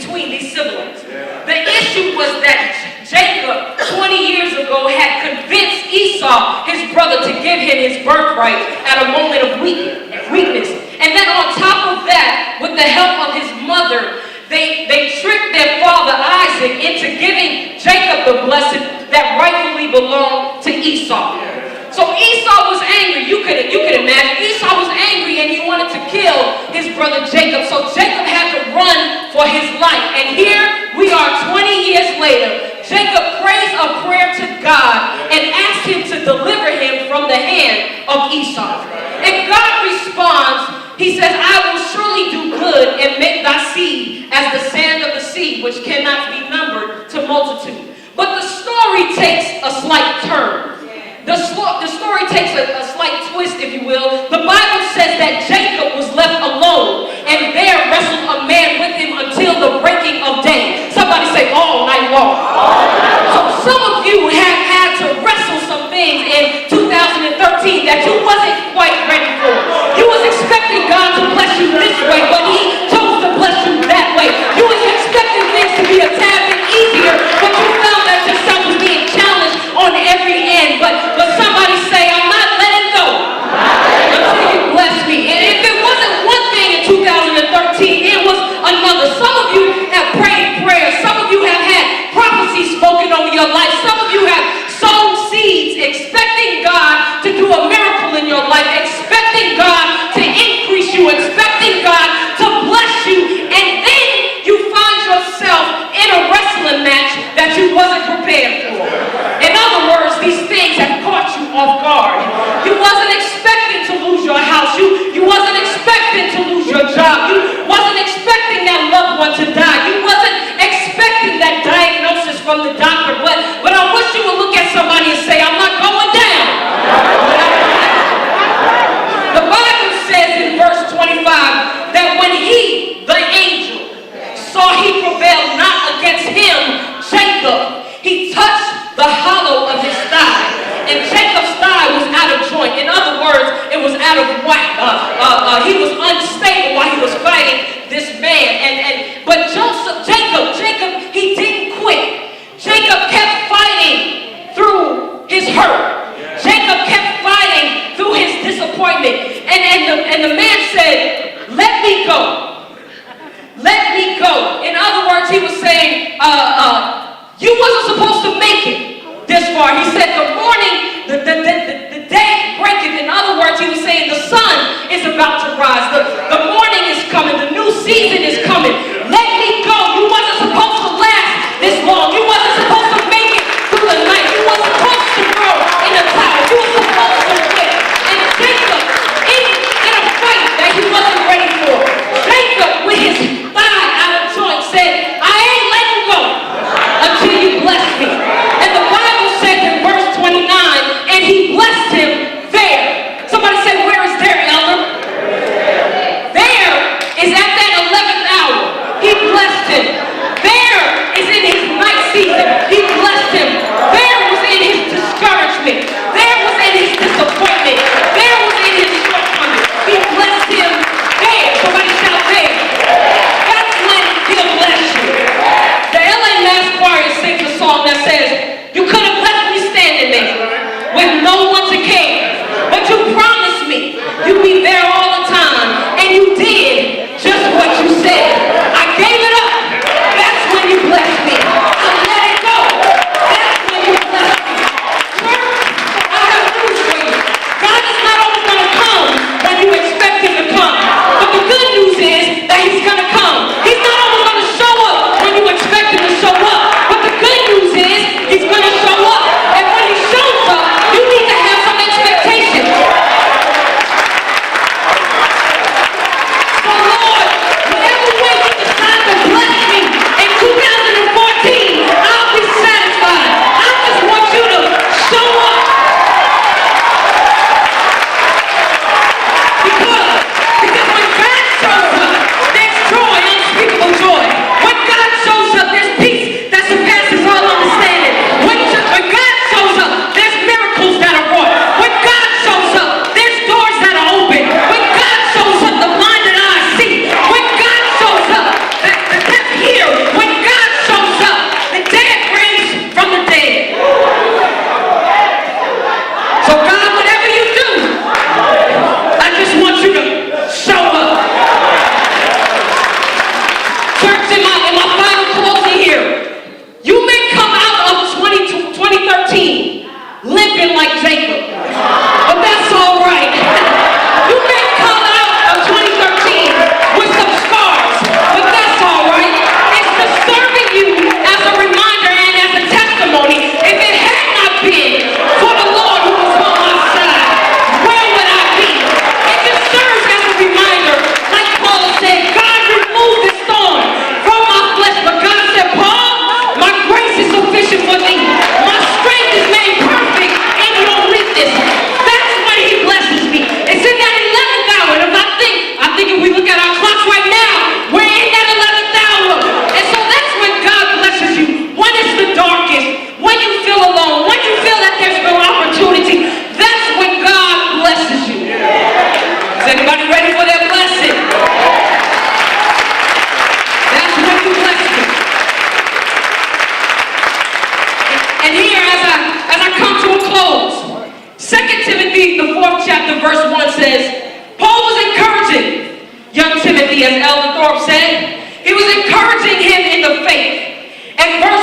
between these siblings. The issue was that Jacob, 20 years ago, had convinced Esau, his brother, to give him his birthright at a moment of weakness. And then on top of that, with the help of his mother, they tricked their father Isaac into giving Jacob the blessing that rightfully belonged to Esau. So Esau was angry. You could imagine. Esau was angry and he wanted to kill his brother Jacob. So Jacob had to run for his life. And here we are 20 years later. Jacob prays a prayer to God and asks him to deliver him from the hand of Esau. And God responds. He says, I will surely do good and make thy seed as the sand of the sea, which cannot be numbered to multitude. But the story takes a slight turn. The story takes a slight twist, if you will. The Bible says that Jacob was left alone, and there wrestled a man with him until the breaking of day. Somebody say, all night long. So some of you have had to wrestle some things in 2013 that you wasn't quite ready for. You was expecting God to bless you this way, but he chose to bless you that way. You was expecting things to be a tad bit easier, but you found that yourself was being challenged on every end. But somebody say, I'm not letting go until you bless me. And if it wasn't one thing in 2013, it was another. Some of you have prayed prayers. Some of you have had prophecies spoken over your life. Some of you have sown seeds expecting God to do a miracle in your life, expecting God to increase you, expecting God to bless you, and then you find yourself in a wrestling match that you wasn't prepared for. In other words, these things have caught you off guard. You wasn't expecting to lose your house. You wasn't expecting to lose your job. You wasn't expecting that loved one to die. You wasn't expecting that diagnosis from the doctor. But I wish you would look at somebody and say, I'm not going down. The Bible says in verse 25 that when he, the angel, saw he prevailed not against him, Jacob, he touched the hollow of his thigh. And Jacob's thigh was out of joint. In other words, it was out of whack. He was unstable while he was fighting this man. But Jacob, he didn't quit. Jacob kept fighting through his hurt. Jacob kept fighting through his disappointment. And the man said, let me go. Let me go. In other words, he was saying, you wasn't supposed to make it this far. He said, the morning, the day breaketh. In other words, he was saying, the sun is about to rise. The morning is coming. The new season is coming. Let me go. You wasn't supposed to last this long. You wasn't supposed to make it through the night. You weren't supposed to grow in the tower. You were supposed to quit. And Jacob, in a fight that he wasn't ready for, Jacob, with his thigh out of joint, said, I ain't letting go until you bless me. And the Bible says in verse 29, and he blessed him there. Somebody say, where is there, elder? There is at that 11th hour. And verse